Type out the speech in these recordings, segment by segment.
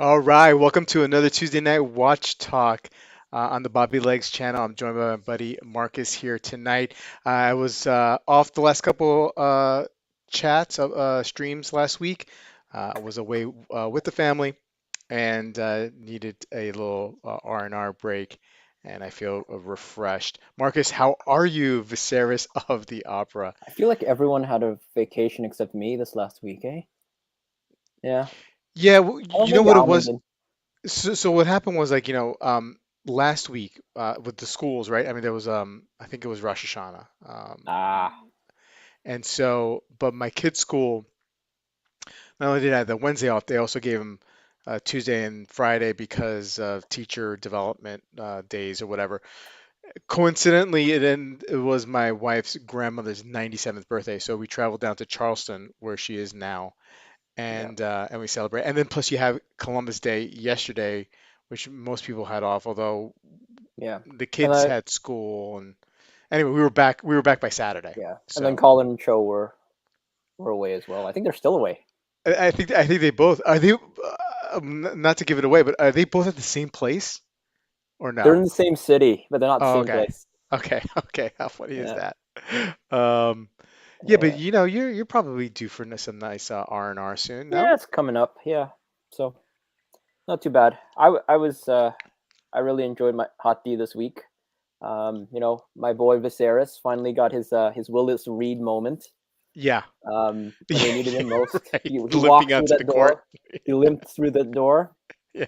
All right, welcome to another Tuesday night watch talk on the Bobby Legs channel. I'm joined by my buddy Marcus here tonight. I was off the last couple streams last week. I was away with the family and needed a little R&R break, and I feel refreshed. Marcus, how are you, Viserys of the Opera? I feel like everyone had a vacation except me this last week, eh? Yeah. Yeah, Oh, you know maybe what it Almond was? did. So what happened was like, last week with the schools, right? I mean, there was I think it was Rosh Hashanah. Ah, And so, but my kids' school, not only did I have the Wednesday off, they also gave them Tuesday and Friday because of teacher development days or whatever. Coincidentally, it was my wife's grandmother's 97th birthday, so we traveled down to Charleston, where she is now, yeah, and we celebrate. And then plus you have Columbus Day yesterday, which most people had off, although yeah. the And kids I, had school. And anyway, we were back by Saturday. yeah. And then So Colin and Cho were away as well. I think they're still away. I think they both are they not to give it away, but are they both at the same place or They're no? in the same city, but they're not the Oh, same okay. place. Okay. Okay. How funny is Yeah, that? Um, yeah, but yeah, you're probably due for some nice R&R soon, yeah. no? It's coming up. Yeah, so not too bad. I really enjoyed my hot tea this week. My boy Viserys finally got his Willis Reed moment. Yeah. When they needed him most. Right. He Limping walked out through to the that court. door. He limped through the door. Yeah.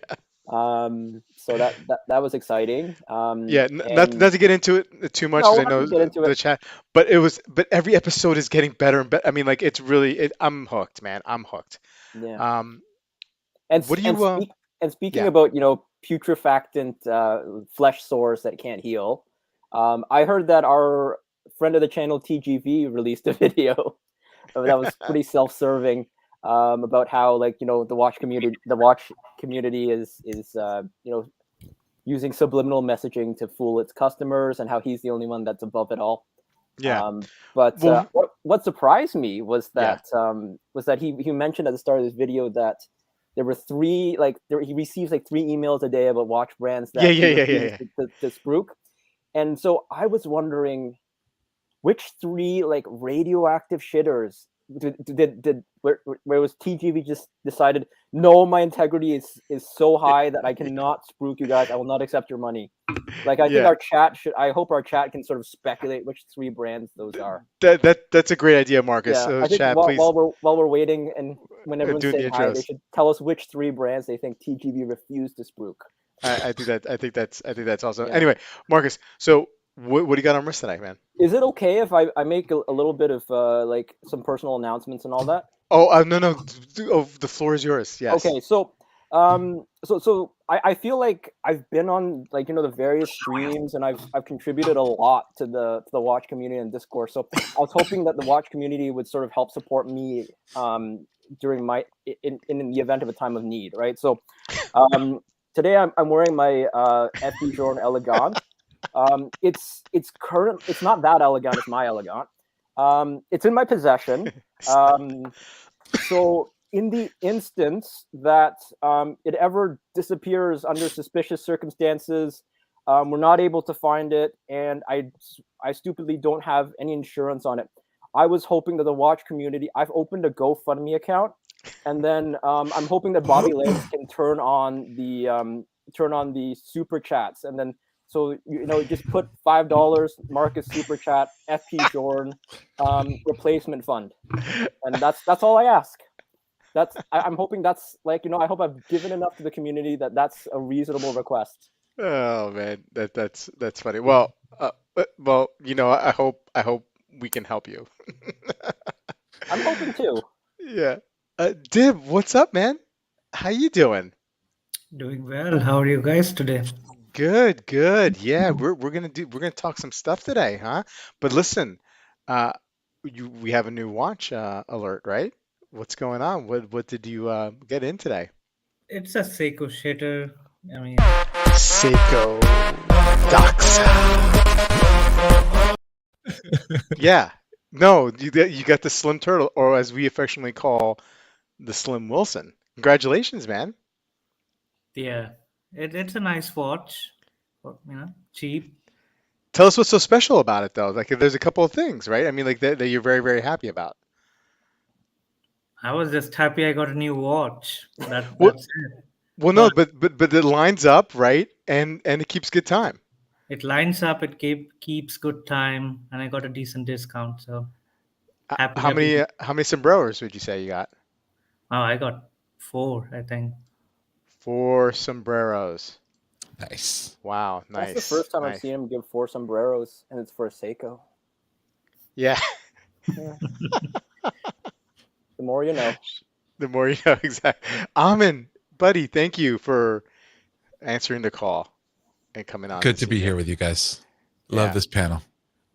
So that was exciting. Yeah, not And to get into it too much because no, I not know to get into the it. chat, but every episode is getting better and better. I mean, like it's really, I'm hooked, man. I'm hooked. Yeah. Um, And what s- do and you, speak and speaking yeah, about putrefactant flesh sores that can't heal. I heard that our friend of the channel TGV released a video that was pretty self-serving about how the watch community is using subliminal messaging to fool its customers, and how he's the only one that's above it all. yeah, But well, what surprised me was yeah, that he mentioned at the start of this video that there were he receives like 3 emails a day about watch brands yeah, that yeah, he yeah, yeah, refuses yeah. to spruik, and so I was wondering which three like radioactive shitters did where was TGV just decided, no, my integrity is so high that I cannot spruik you guys. I will not accept your money. Like, I think Yeah. our chat should. I hope our chat can sort of speculate which three brands those are. That's a great idea, Marcus. Yeah, So I think chat, while please while we're waiting and when everyone's doing the saying hi, they intros. should tell us which three brands they think TGV refused to spruik. I think that's awesome. Yeah. Anyway, Marcus, so what do you got on wrist tonight, man? Is it okay if I make a little bit of like some personal announcements and all that? Oh, no, no. Oh, the floor is yours. Yes. Okay, so I feel like I've been on the various streams, and I've contributed a lot to the watch community and Discord. So I was hoping that the watch community would sort of help support me during my in the event of a time of need, right? So um, today I'm wearing my FD Journe Elegant. It's not that elegant, it's my elegant. It's in my possession. Um, so, in the instance that it ever disappears under suspicious circumstances, we're not able to find it, and I stupidly don't have any insurance on it. I was hoping that the watch community. I've opened a GoFundMe account, and then I'm hoping that Bobby Legs can turn on the super chats, and then so just put $5 Marcus super chat FP Jorn replacement fund, and that's all I ask. I'm hoping that's I hope I've given enough to the community that that's a reasonable request. Oh man, that's funny. Well, I hope we can help you. I'm hoping too. Yeah. Dib, what's up, man? How you doing? Doing well. How are you guys today? Good, good. Yeah, we're gonna talk some stuff today, huh? But listen, uh, we have a new watch alert, right? What's going on? What did you get in today? It's a Seiko shitter. I mean, Seiko Doxa. Yeah. No, you got the Slim Turtle, or as we affectionately call the Slim Wilson. Congratulations, man. Yeah, it's a nice watch, cheap. Tell us what's so special about it, though. Like, there's a couple of things, right? I mean, like that you're very, very happy about. I was just happy I got a new watch. Well, That's it. well, no, But but it lines up, right? And it keeps good time. it lines up. It keeps good time, and I got a decent discount. So happy, How happy. many sombreros would you say you got? Oh, I got four, I think. Four sombreros. Nice. Wow, That's the nice, first time I've nice. seen him give 4 sombreros, and it's for Seiko. Yeah, Yeah. The more you know. the more you know, exactly. Amin, buddy, thank you for answering the call and coming on Good to this be here evening. with you guys. Love Yeah, this panel.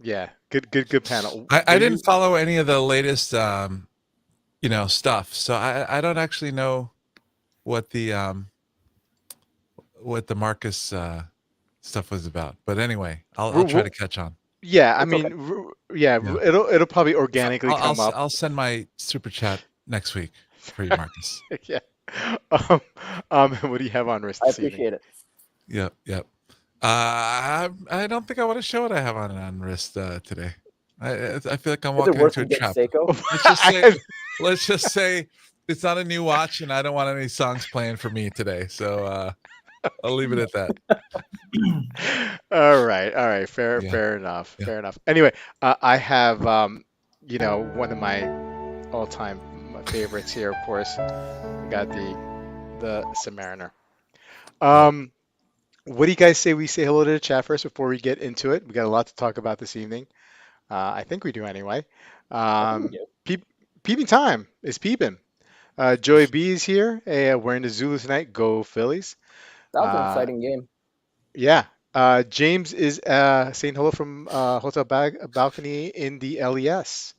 yeah, good panel. I Were didn't you? follow any of the latest stuff. So I don't actually know what the Marcus stuff was about. But anyway, I'll try to catch on. Yeah, I It's okay. mean, yeah, Yeah. it'll probably If organically come up. I'll send my super chat next week for you, Marcus. Yeah. Um, what do you have on wrist I this evening? appreciate it. Yep, yep. I don't think I want to show what I have on wrist today. I feel like I'm Is it walking worth into a to get trap. Seiko? Let's just I say have- let's just say it's not a new watch, and I don't want any songs playing for me today. So I'll leave it at that. All right, Yeah, fair enough, yeah. fair enough. Anyway, I have one of my all-time favorites here, of course. We got the Submariner. Um, what do you guys say we say hello to the chat first before we get into it? We got a lot to talk about this evening. I think we do anyway. I think we Um, do. peep, peeping time is peeping. Joey B is here. Hey, we're in the Zulu tonight. Go Phillies. That was an Uh, exciting game. yeah. James is saying hello from hotel balcony in the LES.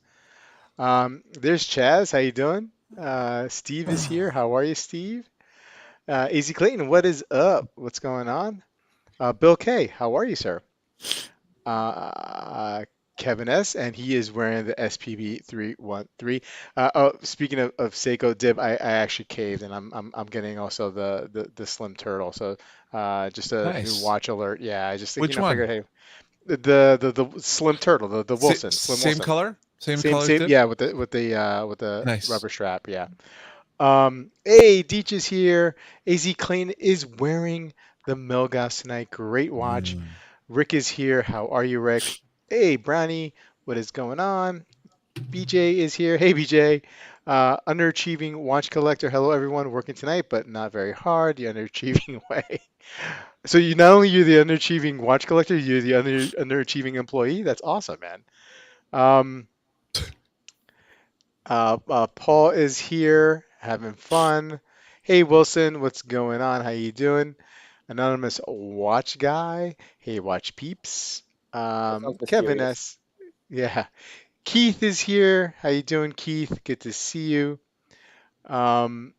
There's Chaz. How you doing? Steve is here. How are you, Steve? AZ Clayton, what is up? What's going on? Bill K, how are you, sir? Uh, Kevin S, and he is wearing the SPB 313. Speaking of Seiko Dib, I actually caved, and I'm getting also the Slim Turtle. So just a new Nice. watch alert. Yeah, I just Which one? figured, hey, the Slim Turtle, the Wilson, Slim Same Wilson. color? Same Same, colors same, dip? yeah, with the Nice. rubber strap, yeah. Hey, Deech is here. AZ Clayton is wearing the Milgas tonight. Great watch. Mm. Rick is here. How are you, Rick? Hey, Brownie, what is going on? BJ is here. Hey, BJ. Underachieving watch collector. Hello, everyone. Working tonight, but not very hard. The underachieving way. So you not only you're the underachieving watch collector, you're the underachieving employee. That's awesome, man. Um, Paul is here, having fun. Hey, Wilson, what's going on? How you doing? Anonymous watch guy. Hey, watch peeps. That sounds Kevin mysterious. S. Yeah. Keith is here. How you doing, Keith? Good to see you. Um,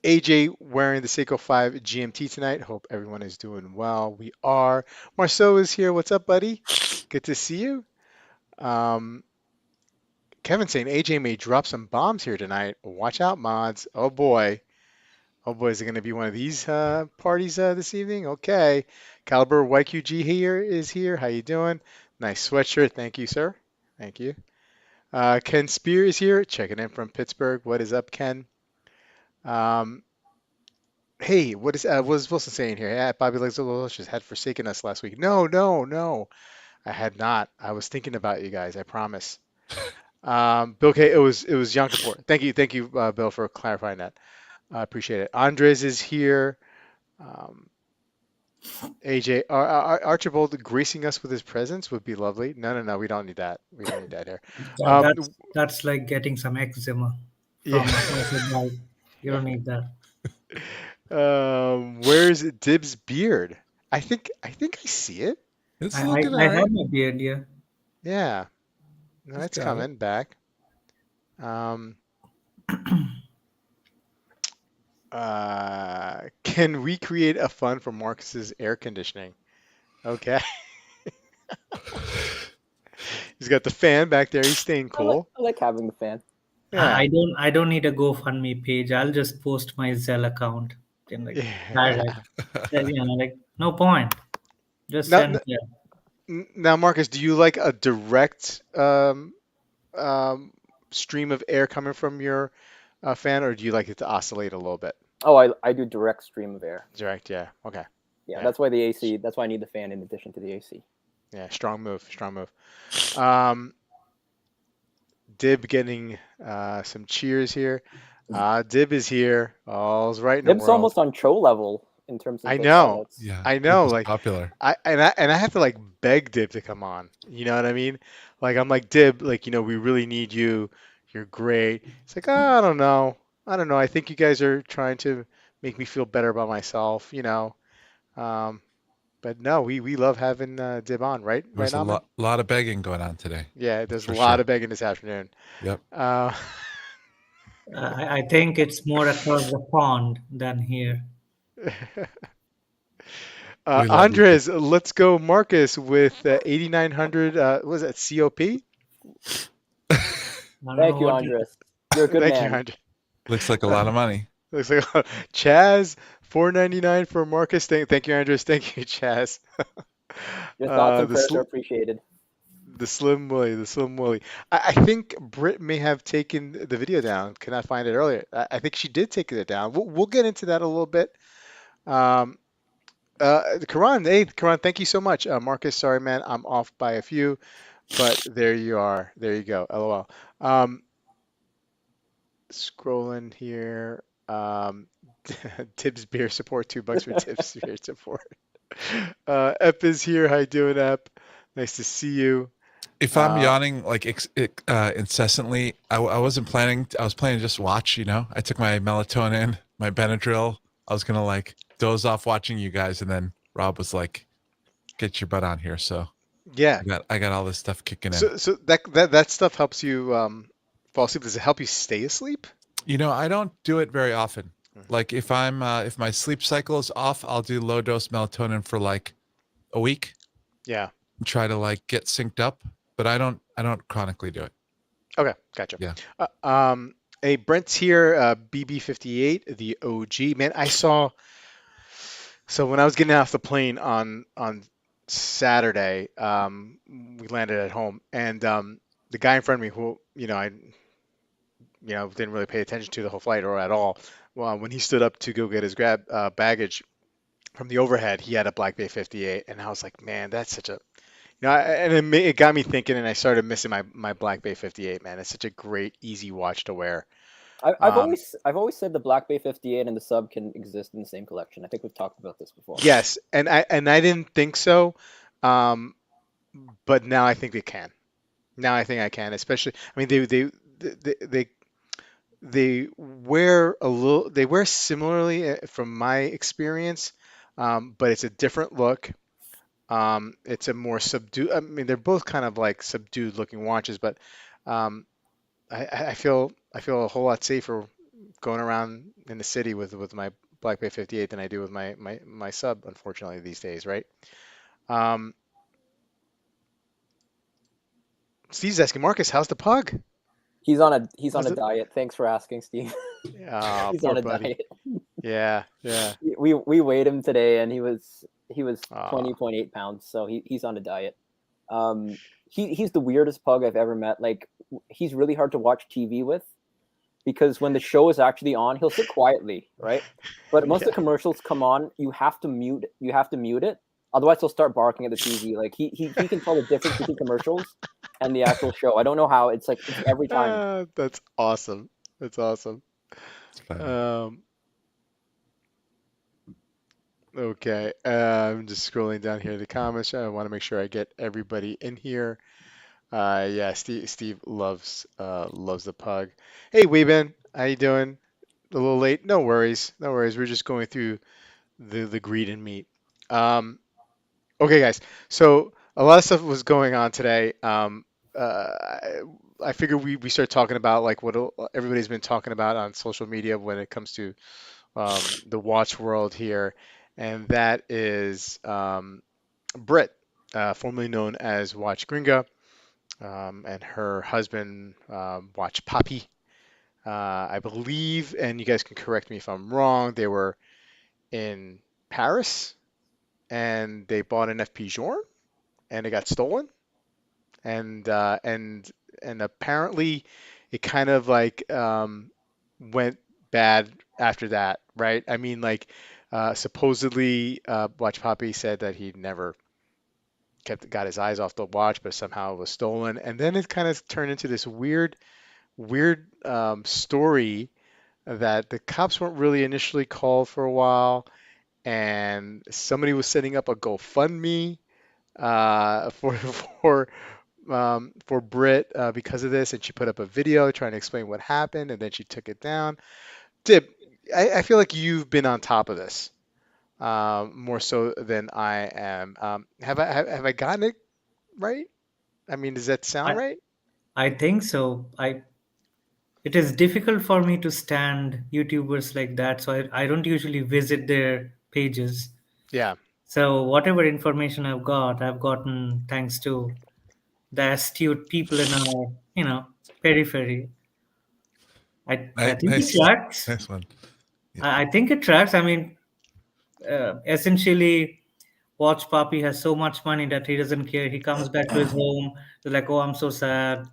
AJ wearing the Seiko 5 GMT tonight. Hope everyone is doing well. We are. Marceau is here. What's up, buddy? Good to see you. Um, Kevin saying AJ may drop some bombs here tonight. Watch out, mods. Oh boy. Oh boy, is it going to be one of these parties this evening? Okay. Caliber YQG here is here. How you doing? Nice sweatshirt. Thank you, sir. Thank you. Ken Spear is here, checking in from Pittsburgh. What is up, Ken? Um, hey, what is Wilson saying here? Yeah, Bobby Legs had forsaken us last week. No, no, no. I had not. I was thinking about you guys. I promise. Bill K, it was Yom Kippur. Thank you, Bill, for clarifying that. I appreciate it. Andres is here. Um, AJ, Archibald gracing us with his presence would be lovely. No, no, no, we don't need that. We don't need that here. That, Um, that's like getting some eczema yeah. from a person like you don't need that. Where's Dib's beard? I think I see it. It's I I, looking all I right. have my beard, yeah. Yeah, no, He's it's got it. coming back. Um, can we create a fund for Marcus's air conditioning? Okay. He's got the fan back there. He's staying cool. I like having the fan. Yeah. I don't need a GoFundMe page. I'll just post my Zelle account. And like Yeah. direct, like no point. Just Now, send it. now, Marcus, do you like a direct um, stream of air coming from your fan, or do you like it to oscillate a little bit? Oh, I do direct stream of air. Direct, yeah. Okay. Yeah, Yeah. that's why the AC. That's why I need the fan in addition to the AC. Yeah. Strong move. Strong move. Um, Dib getting some cheers here. Dib is here. All's right in the Nib's world. almost on Cho level in terms of I the know. credits. Yeah, I Dip know. is Like popular. I have to like beg Dib to come on. You know what I mean? Like I'm like Dib, like we really need you. You're great. It's like, oh, I don't know. I don't know. I think you guys are trying to make me feel better about myself. Um, but no, we love having Dib on, right? Right, There's a Amin? lot of begging going on today. Yeah, That's there's a for lot sure. of begging this afternoon. Yep. Uh, I think it's more across the pond than here. We love you, Dip. Andres, let's go, Marcus, with 8,900. What was that, COP? I don't know Thank you, what. Andres. You're a good Thank you, man. Andres. Looks like a lot of money. Looks like Chaz, 499 for Marcus. Thank you, Andres. Thank you, Chaz. Your thoughts Uh, and the prayers sl are appreciated. the Slim Willy, the Slim Willy. I think Britt may have taken the video down. Cannot find it earlier. I think she did take it down. We'll get into that a little bit. Um, Karan, hey, Karan, thank you so much. Marcus, sorry, man, I'm off by a few, but there you are. There you go. LOL. Um, Scrolling here. Tibbs beer support, $2 for Tibbs beer support. Ep is here. How you doing, Ep? Nice to see you. If I'm Uh, yawning like incessantly, I wasn't planning. I was planning to just watch. I took my melatonin, my Benadryl. I was gonna like doze off watching you guys, and then Rob was like, "Get your butt on here." So yeah. I got all this stuff kicking in. So that stuff helps you fall asleep. Does it help you stay asleep? I don't do it very often. Mhm. Like if my sleep cycle is off, I'll do low dose melatonin for like a week Yeah. and try to like get synced up. But I don't chronically do it. Okay. Gotcha. Yeah. Hey, Brent's here. BB58, the OG. Man, I saw. So when I was getting off the plane on Saturday, we landed at home, and the guy in front of me, who I didn't really pay attention to the whole flight or at all, well, when he stood up to go get his grab baggage from the overhead, he had a Black Bay 58, and I was like, man, that's such a and it got me thinking, and I started missing my Black Bay 58, man. It's such a great, easy watch to wear. I've Um, always said the Black Bay 58 and the sub can exist in the same collection. I think we've talked about this before. yes, and I didn't think so, um, but now I think they can. Now I think I can, especially. I mean, they wear a little. They wear similarly from my experience, but it's a different look. It's a more subdued. I mean, they're both kind of like subdued looking watches, but um, I feel a whole lot safer going around in the city with my Black Bay 58 than I do with my sub. Unfortunately, these days, right? Um, Steve's asking Marcus, how's the pug? He's on How's a it? diet. Thanks for asking, Steve. Ah, He's poor on a buddy. diet. Yeah, yeah. We weighed him today, and he was Ah, 20.8 pounds. So he's on a diet. Um, he's the weirdest pug I've ever met. Like he's really hard to watch TV with because when the show is actually on, he'll sit quietly, right? But once the yeah. commercials come on, you have to mute. You have to mute it. Otherwise, he'll start barking at the TV. Like he can tell the difference between commercials and the actual show. I don't know how. It's every time. That's awesome. That's awesome. It's funny. Um, okay. I'm just scrolling down here the comments. I want to make sure I get everybody in here. Yeah, Steve loves the pug. Hey, Weeben, how you doing? A little late. No worries. No worries. We're just going through the greed and meat. Um, okay, guys. So a lot of stuff was going on today. I figured we start talking about like what everybody's been talking about on social media when it comes to the watch world here, and that is Brit, formerly known as Watch Gringa, and her husband, Watch Poppy. I believe, and you guys can correct me if I'm wrong, they were in Paris, and they bought an FP Journe, and it got stolen, and and apparently it kind of like went bad after that, right? I mean, like supposedly, Watch Poppy said that he never got his eyes off the watch, but somehow it was stolen, and then it kind of turned into this weird story that the cops weren't really initially called for a while, and somebody was setting up a GoFundMe for for Brit because of this, and she put up a video trying to explain what happened, and then she took it down. Dib, I feel like you've been on top of this more so than I am. Have I gotten it right? I mean, does that sound I right? I think so. It is difficult for me to stand YouTubers like that, so I don't usually visit their pages. Yeah. So whatever information I've gotten thanks to the astute people in our, periphery. I think it Nice, tracks. nice one. Yeah. I think it tracks. I mean, essentially, Watch Papi has so much money that he doesn't care. He comes back to his home. They're like, "Oh, I'm so sad.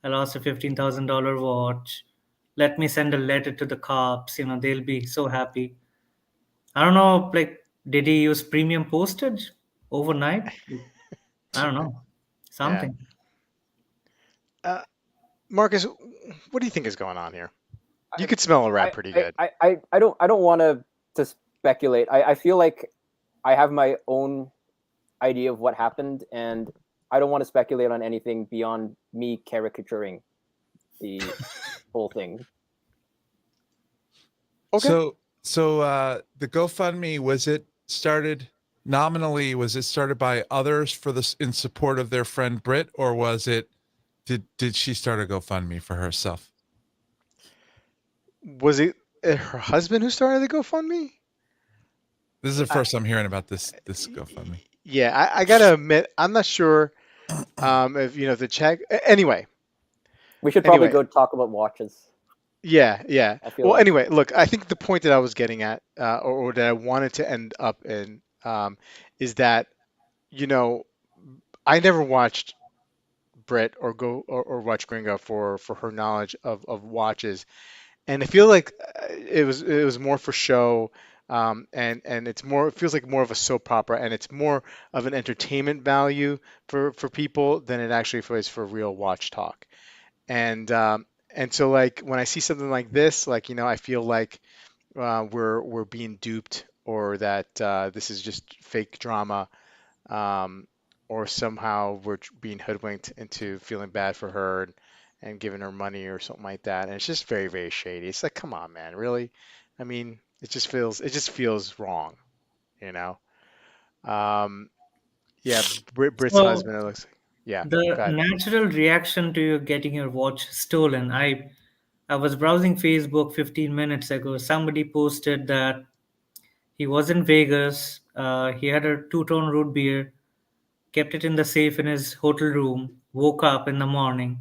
I lost a $15,000 watch. Let me send a letter to the cops. They'll be so happy." I don't know. Like, did he use premium postage overnight? I don't know. Yeah. Something. Uh, Marcus, what do you think is going on here? You I could smell a rat pretty good. I don't want to speculate. I feel like I have my own idea of what happened, and I don't want to speculate on anything beyond me caricaturing the whole thing. Okay. So the GoFundMe, was it started nominally? Was it started by others for this in support of their friend Brit, or was it did she start a GoFundMe for herself? Was it her husband who started the GoFundMe? This is the I, first I'm hearing about this GoFundMe. yeah, I gotta admit, I'm not sure if the check. Anyway, We should probably anyway, go talk about watches. yeah, yeah. I feel Well, like anyway, look, I think the point that I was getting at, or that I wanted to end up in, is that you know I never watched Brit or watch Gringo for her knowledge of watches, and I feel like it was more for show, and it feels like more of a soap opera, and it's more of an entertainment value for people than it actually is for real watch talk. And so like when I see something like this, like I feel like we're being duped, or that this is just fake drama, um, or somehow we're being hoodwinked into feeling bad for her, and giving her money or something like that. And it's just very, very shady. It's like, come on, man, really? I mean, it just feels wrong, you know? Um, yeah, Brit's So husband, it looks like. Yeah, the go ahead. natural reaction to you getting your watch stolen. I was browsing Facebook 15 minutes ago. Somebody posted that he was in Vegas. He had a two-tone root beer, kept it in the safe in his hotel room, woke up in the morning,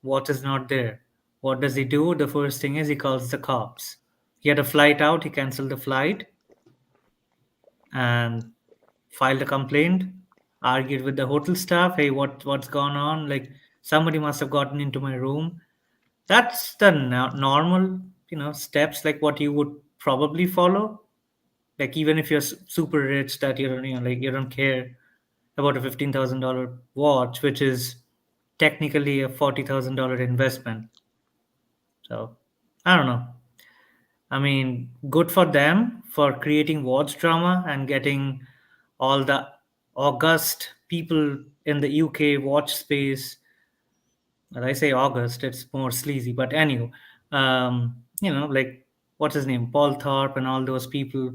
watch is not there. What does he do? The first thing is he calls the cops. He had a flight out, he canceled the flight and filed a complaint, argued with the hotel staff, hey, what's gone on? Like somebody must have gotten into my room. That's the normal, steps like what you would probably follow. Like even if you're super rich, that you don't, like you don't care about a $15,000 watch, which is technically a $40,000 investment. So I don't know. I mean, good for them for creating watch drama and getting all the august people in the UK watch space. When I say August, it's more sleazy. But anyway, like what's his name, Paul Thorpe, and all those people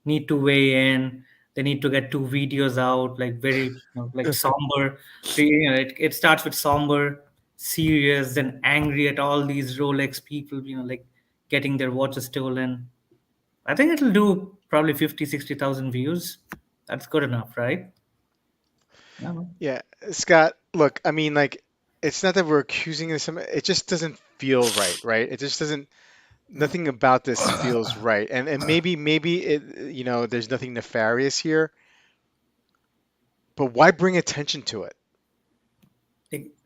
need to weigh in. They need to get two videos out, like very, like somber. So it starts with somber, serious, then angry at all these Rolex people, like getting their watches stolen. I think it'll do probably 50, 60,000 views. That's good enough, right? Yeah. Yeah, Scott, look, I mean, like, it's not that we're accusing this, it just doesn't feel right, right? It just doesn't. nothing about this feels right. And maybe it, there's nothing nefarious here, but why bring attention to it?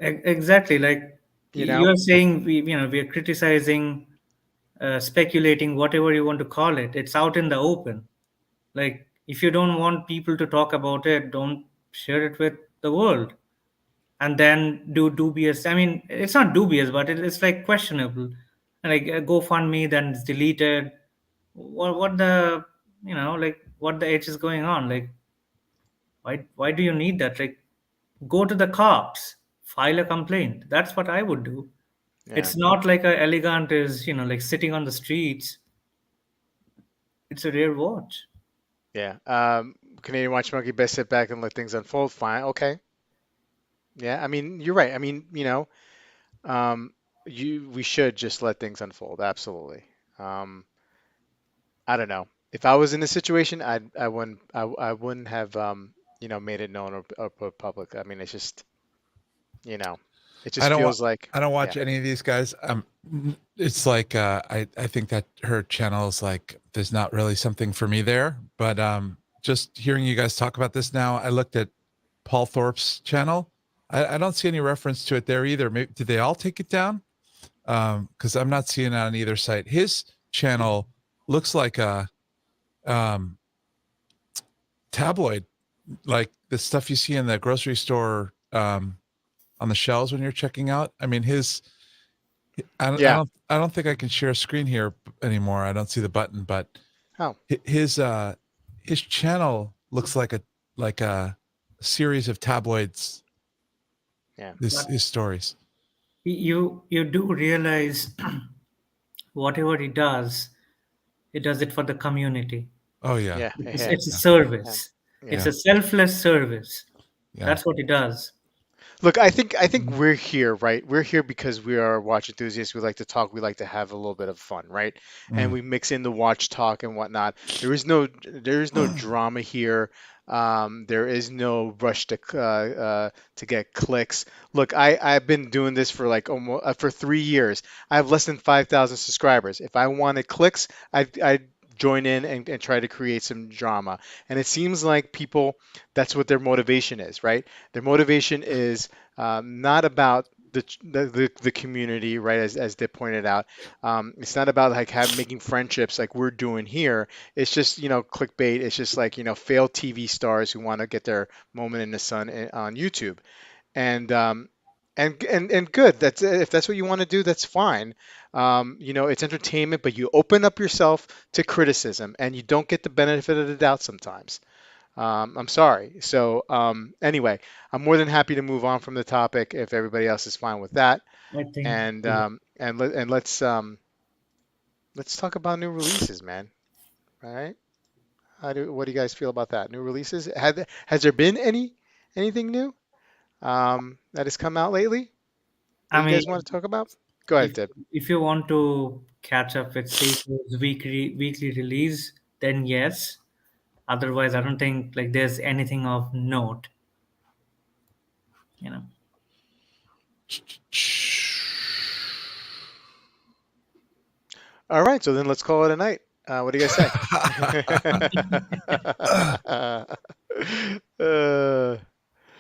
Exactly. Like You you know? are saying, we are criticizing, speculating, whatever you want to call it. It's out in the open. Like if you don't want people to talk about it, don't share it with the world. And then do dubious. I mean, it's not dubious, but it's like questionable. Like GoFundMe, then it's deleted. What the like what the H is going on? Like why do you need that? Like go to the cops, file a complaint. That's what I would do. Yeah. It's not like a elegant is like sitting on the streets. It's a rare watch. Yeah. Canadian Watch Monkey, best sit back and let things unfold. Fine. Okay. Yeah. I mean, you're right. I mean, um, we should just let things unfold. Absolutely. Um, I don't know. If I was in a situation, I wouldn't have made it known or put public. I mean, it's just, you know, it I just don't want. feels like, I don't yeah, watch any of these guys. It's like I think that her channel is like there's not really something for me there. But just hearing you guys talk about this now, I looked at Paul Thorpe's channel. I don't see any reference to it there either. Maybe, did they all take it down? Because I'm not seeing it on either site. His channel looks like a um, tabloid, like the stuff you see in the grocery store on the shelves when you're checking out. I mean, yeah. I don't think I can share a screen here anymore. I don't see the button, but Oh, his channel looks like a series of tabloids. yeah, This But his stories. you do realize whatever he does it for the community. Oh yeah, yeah, yeah, It's a yeah, yeah, service. It's yeah. yeah, a selfless service. yeah. That's what he does. Look, I think Mhm. we're here, right? We're here because we are watch enthusiasts. We like to talk. We like to have a little bit of fun, right? And Mm. we mix in the watch talk and whatnot. There is no drama here. There is no rush to get clicks. Look, I've been doing this for like almost for 3 years. I have less than 5,000 subscribers. If I wanted clicks, I'd join in and try to create some drama. And it seems like people, that's what their motivation is, right? Their motivation is not about the community, right? As they pointed out, it's not about like making friendships like we're doing here. It's just clickbait. It's just like failed TV stars who want to get their moment in the sun on YouTube, and and good. That's if that's what you want to do, that's fine. It's entertainment, but you open up yourself to criticism, and you don't get the benefit of the doubt sometimes. I'm sorry. So anyway, I'm more than happy to move on from the topic if everybody else is fine with that. I think And let's talk about new releases, man. All right. What do you guys feel about that? New releases? Has there been anything new that has come out lately that I you mean, guys want to talk about? Go ahead, if Deb. if you want to catch up with Seiko's weekly release, then yes. Otherwise, I don't think like there's anything of note. You know. All right, so then let's call it a night. What do you guys say? uh,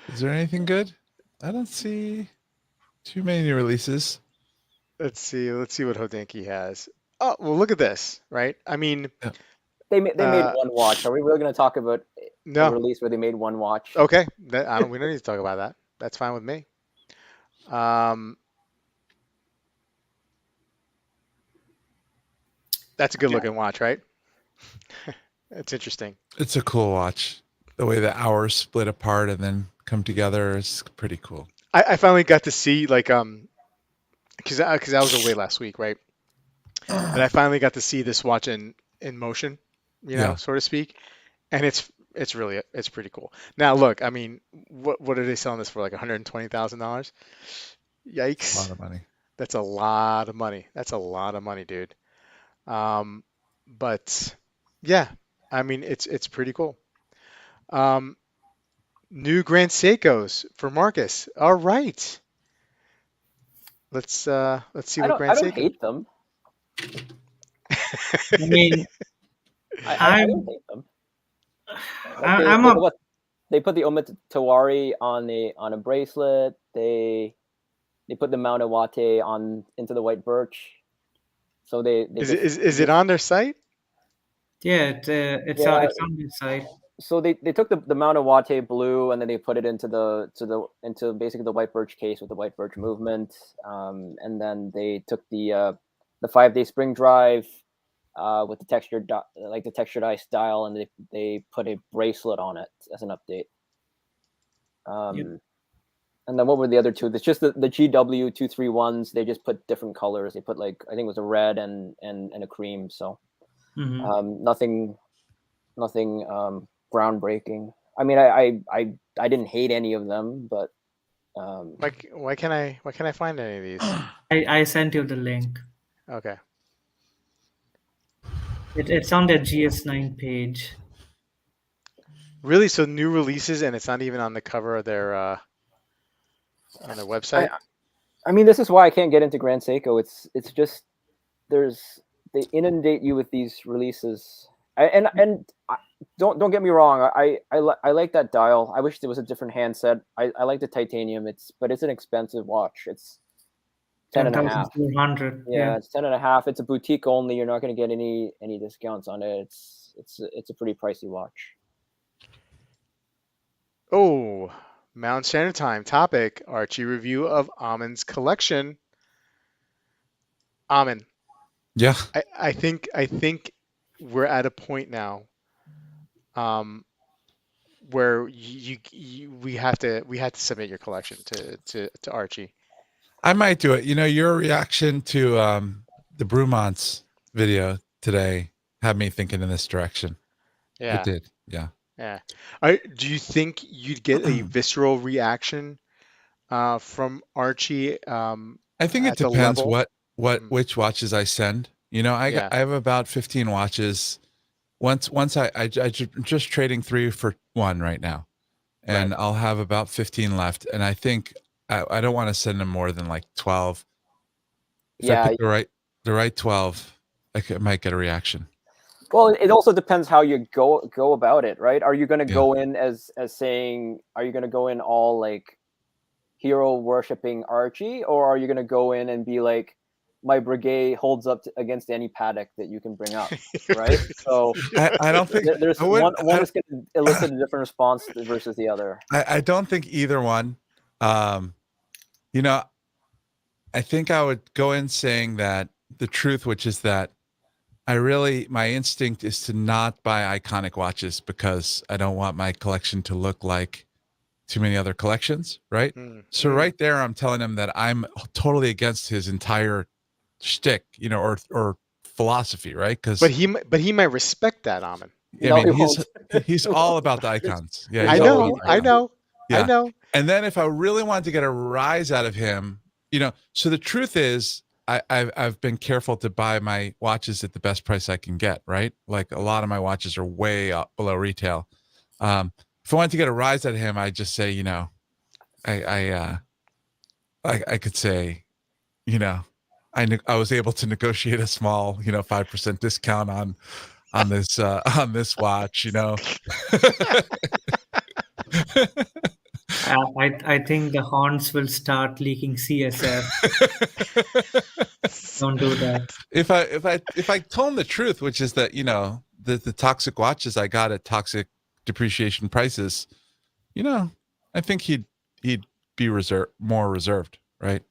Is there anything good? I don't see too many new releases. let's see. Let's see what Hodenki has. Oh, well, look at this, right? I mean, Yeah. They made uh, one watch. Are we really going to talk about a no. release where they made one watch? Okay, we don't need to talk about that. That's fine with me. Um, that's a good Yeah. looking watch, right? It's interesting. It's a cool watch. The way the hours split apart and then come together is pretty cool. I finally got to see like because I was away last week, right? And I finally got to see this watch in motion, Yeah. so to speak, and it's pretty cool. Now look, I mean, what are they selling this for? Like $120,000? A lot Yikes! of money. That's a lot of money. That's a lot of money, dude. Um, but yeah, I mean, it's pretty cool. Um, New Grand Seikos for Marcus. All right, let's see what I Grand don't Seiko. hate them. I mean, I I'm don't hate them. Like I'm a they put the Omatawari on a bracelet. They put the Mount Iwate on into the white birch. So they just Is it on their site? yeah. yeah. It's on this side. So they took the Mount Iwate blue and then they put it into basically the white birch case with the white birch movement, and then they took the 5-day spring drive with the like the textured ice style, and they put a bracelet on it as an update. Yep. And then what were the other two? It's just the GW231s. They just put different colors. They put like I think it was a red and a cream. So nothing groundbreaking. I mean, I didn't hate any of them, but Why can't I find any of these? I sent you the link. Okay. It's on their GS9 page. Really? So new releases and it's not even on the cover of their on their website? I mean, this is why I can't get into Grand Seiko. It's just they inundate you with these releases. Don't get me wrong. I like that dial. I wish there was a different handset. I like the titanium. But it's an expensive watch. It's 10.5. 10,400. Yeah, Yeah. it's 10.5. It's a boutique only. You're not going to get any discounts on it. It's a pretty pricey watch. Oh, Mountain Standard Time topic, Archie review of Amin's collection. Amin, Yeah. I think we're at a point now um, where we have to submit your collection to Archie. I might do it. You know, your reaction to the Brumont's video today had me thinking in this direction. It Yeah, did. Yeah. yeah. Do you think you'd get a visceral reaction from Archie I think it at the depends level? Mm, which watches I send. You know, yeah, I have about 15 watches. Once I'm just trading 3 for 1 right now, right. and I'll have about 15 left. And I think I don't want to send them more than like 12. If I Yeah. pick the right 12, might get a reaction. Well, it also depends how you go about it, right? Are you going to Yeah. go in as saying, are you going to go in all like hero worshipping Archie, or are you going to go in and be like, my brigade holds up against any paddock that you can bring up, right? So I don't think there's I would. one is going to elicit a different response versus the other. I don't think either one. Um, you know, I think I would go in saying that the truth, which is that my instinct is to not buy iconic watches because I don't want my collection to look like too many other collections, right? Mm, So mm. right there, I'm telling him that I'm totally against his entire shtick, you know, or philosophy, right? But Because he might respect that, Amin. I No, mean, he won't. he's all about the icons. Yeah, I he's all about know, the I icons. know, I Yeah. know. And then if I really wanted to get a rise out of him, you know, so the truth is I've been careful to buy my watches at the best price I can get, right? Like a lot of my watches are way up below retail. If I wanted to get a rise out of him, I'd just say, you know, I could say, you know, I was able to negotiate a small, you know, 5% discount on this watch, you know. I think the horns will start leaking CSF. Don't do that. If I told him the truth, which is that, you know, the toxic watches I got at toxic depreciation prices, you know, I think he'd be more reserved, right?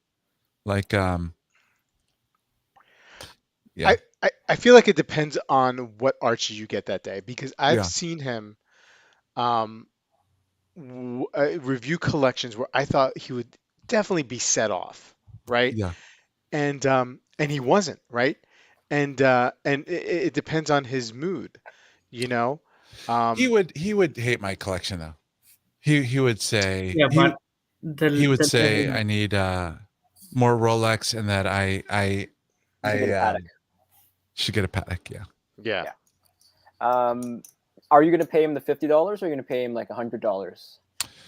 Like yeah. I feel like it depends on what Archie you get that day because I've Yeah. seen him um, review collections where I thought he would definitely be set off, right? Yeah. And he wasn't, right? And it depends on his mood, you know. Um, He would hate my collection though. He would say Yeah, but he would the say level, I need more Rolex and that You should get a paddock. should get a Patek. Yeah. yeah. Yeah. Are you going to pay him the $50, or are you going to pay him like $100?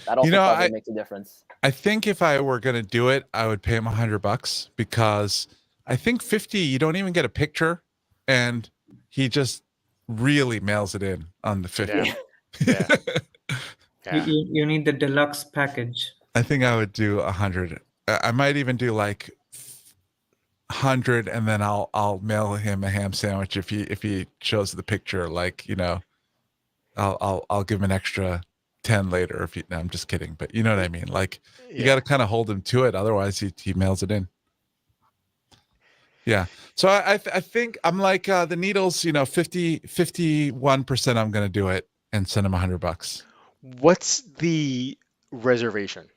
That also You know, probably makes a difference. I think if I were going to do it, I would pay him $100 because I think 50, you don't even get a picture. and he just really mails it in on the 50. Yeah. Yeah. Yeah. You need the deluxe package. I think I would do 100. I might even do like 100, and then I'll mail him a ham sandwich if he shows the picture. Like, you know, I'll give him an extra 10 later if he. No, I'm just kidding, but you know what I mean. Like, you Yeah. got to kind of hold him to it, otherwise he mails it in. Yeah. So I think I'm like the Needles. You know, 51%. I'm gonna do it and send him $100. What's the reservation?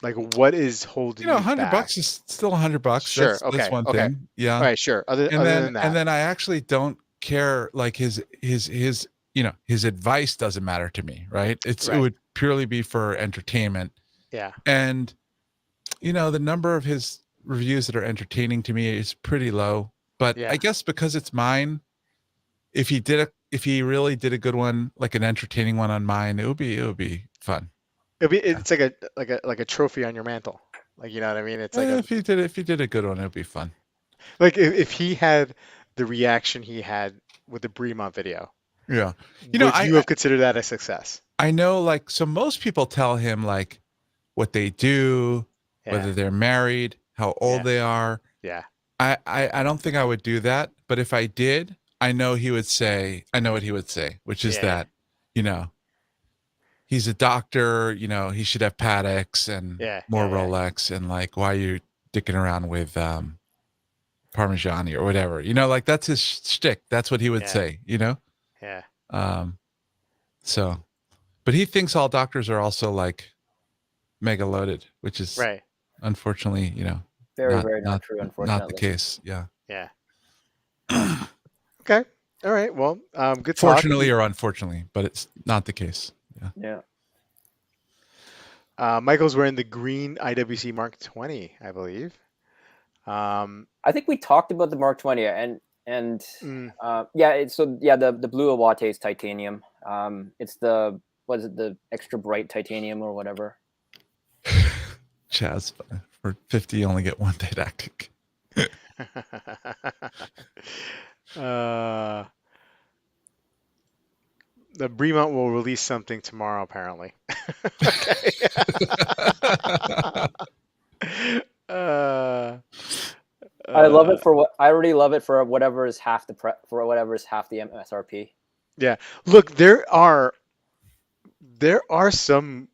Like, what is holding You know, you $100 back? is still $100. Sure. That's Okay. one Okay. thing. Yeah. All right. Sure. Other and other then than that, I actually don't care. Like his you know, his advice doesn't matter to me, right? It right. would purely be for entertainment. Yeah. And you know, the number of his reviews that are entertaining to me is pretty low, but Yeah. I guess because it's mine, if he really did a good one, like an entertaining one on mine, it would be fun. It's like a trophy on your mantle. Like, you know what I mean? It's like If he did a good one, it would be fun. like if he had the reaction he had with the Bremont video, Yeah. You know, would you have considered that a success? I know, like, so most people tell him like what they do, Yeah. whether they're married, how old Yeah. they are. Yeah. I don't think I would do that, but if I did, I know what he would say, which is Yeah. that, you know, he's a doctor, you know, he should have Patek's and Yeah. more Yeah. Rolex, and like, why are you dicking around with Parmigiani or whatever? You know, like, that's his shtick. That's what he would Yeah. say, you know? Yeah. So, but he thinks all doctors are also like mega loaded, which is Right. unfortunately, you know, Very, very not true, not the unfortunately. case. Yeah. Yeah. Okay. All right. Well, good talk. Fortunately or unfortunately, but it's not the case. Yeah. Yeah. Michael's wearing the green IWC Mark 20, I believe. I think we talked about the Mark 20 and Mm. the blue Awate is titanium. It's the the extra bright titanium or whatever. Chaz, for 50, you only get one didactic. The Bremont will release something tomorrow, apparently. Okay. I love it for what I already love it for whatever is half the MSRP. Yeah. Look, there are some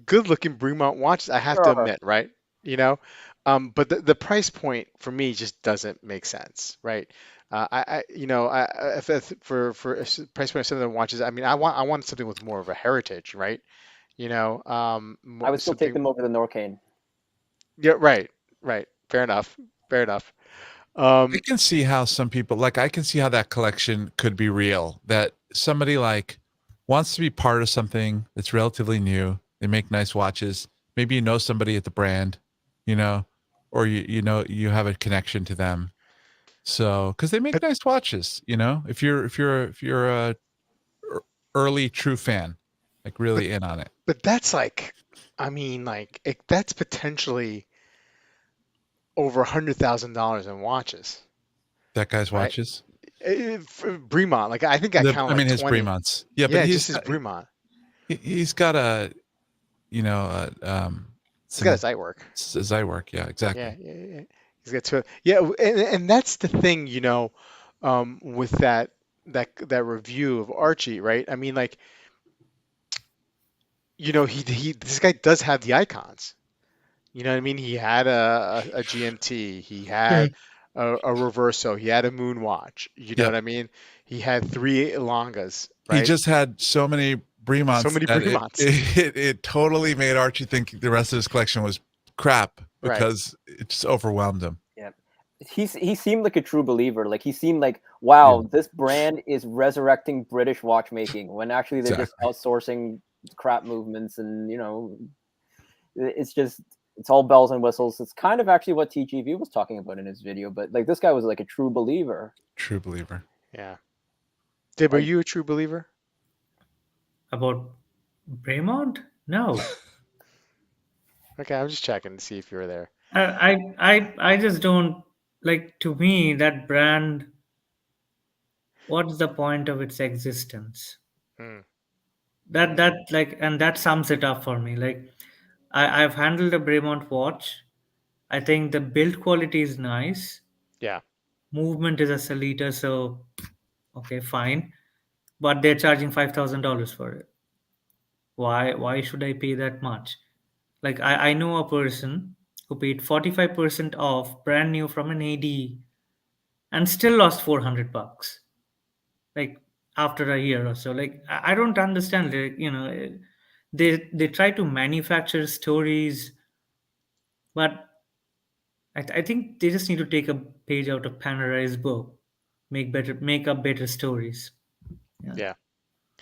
good-looking Bremont watches, I have to admit, right? You know, but the price point for me just doesn't make sense, right? For a price point of some of the watches, I mean, I want something with more of a heritage, right? You know, I would still take them over the Norcane. Yeah, right. Fair enough. I can see how some people, like, I can see how that collection could be real. That somebody like wants to be part of something that's relatively new. They make nice watches. Maybe you know somebody at the brand, you know, or you know you have a connection to them. So, because they make nice watches, you know. If you're a early true fan, like really in on it. But that's like, I mean, like that's potentially over $100,000 in watches. That guy's right? watches. Bremont, like I think I count. I mean, like his 20. Bremonts. Yeah, but just his Bremont. He's got a, you know, He's got a Zywork. Yeah, exactly. Yeah. He's got two. Yeah, and that's the thing, you know, with that review of Archie, right? I mean, like, you know, this guy does have the icons. You know what I mean? He had a GMT. He had a Reverso. He had a Moonwatch. You know what I mean? He had 3 Ilongas, right? He just had so many Bremonts. So many that Bremonts. It totally made Archie think the rest of his collection was crap because it just overwhelmed him. Yeah. He seemed like a true believer. Like he seemed like, wow, this brand is resurrecting British watchmaking when actually they're just outsourcing crap movements, and you know, it's all bells and whistles. It's kind of actually what TGV was talking about in his video, but like this guy was like a true believer. True believer. Yeah. Dib, are you a true believer? About Bremont? No. Okay, I'm just checking to see if you're there. I just don't like. To me, that brand what's the point of its existence? Mm, That like, and that sums it up for me. Like, I've handled a Bremont watch. I think the build quality is nice. yeah. Movement is a Salita, so okay, fine. But they're charging $5,000 for it. Why should I pay that much? Like, I know a person who paid 45% off brand new from an AD and still lost $400, like after a year or so. Like, I don't understand, like, they try to manufacture stories, but I think they just need to take a page out of Panerai's book, make up better stories. Yeah. Yeah.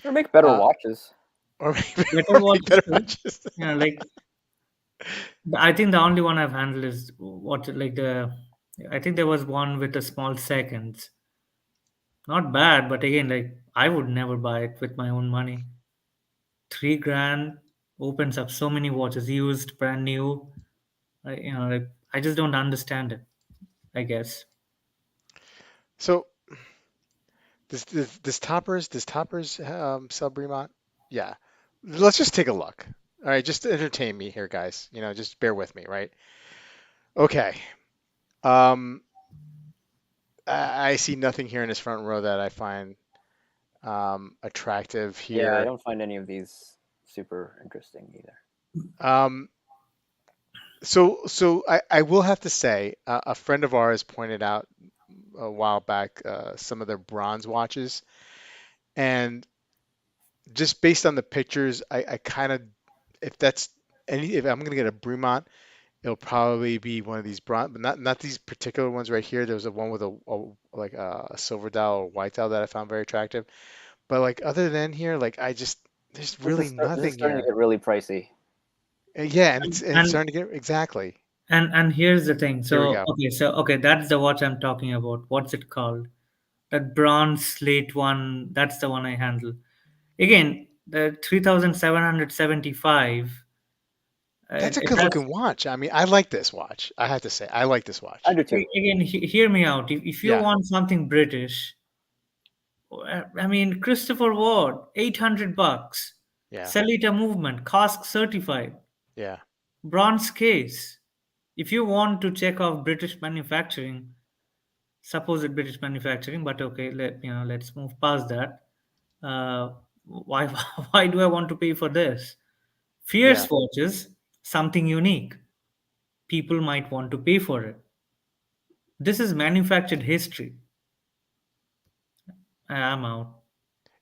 Or make better Uh, watches. or make, Better or make watches better too. matches. Yeah, like, I think the only one I've handled is what, like, I think there was one with a small seconds. Not bad, but again, like, I would never buy it with my own money. 3 grand opens up so many watches, used, brand new. Like, I just don't understand it, I guess. So this toppers sell Bremont? Yeah. Let's just take a look. All right, just entertain me here, guys. Just bear with me, right? Okay. Um, I see nothing here in this front row that I find attractive Yeah, I here. don't find any of these super interesting either. Um, so I will have to say, a friend of ours pointed out a while back some of their bronze watches, and just based on the pictures, I kind of, if that's if I'm gonna get a Bremont, it'll probably be one of these bronze, but not these particular ones right here. There was a one with like a silver dial or white dial that I found very attractive. But like other than here, like there's really This is nothing starting to here. get really pricey. Yeah, and it's And starting to get exactly. and here's the thing. Here we So go. okay, that's the watch I'm talking about. What's it called? That bronze slate one. That's the one I handle. Again, the 3,775. That's a It good has, looking watch. I mean, I like this watch. I have to say, I like this I watch. do too. again, hear me out. If you Yeah, want something British, I mean, Christopher Ward, $800. yeah, Celita movement, cask certified, yeah, bronze case. If you want to check off British manufacturing, supposed British manufacturing, but okay, let's move past that. Why why do I want to pay for this? yeah. Fierce watches, something unique. People might want to pay for it. This is manufactured history. I'm out.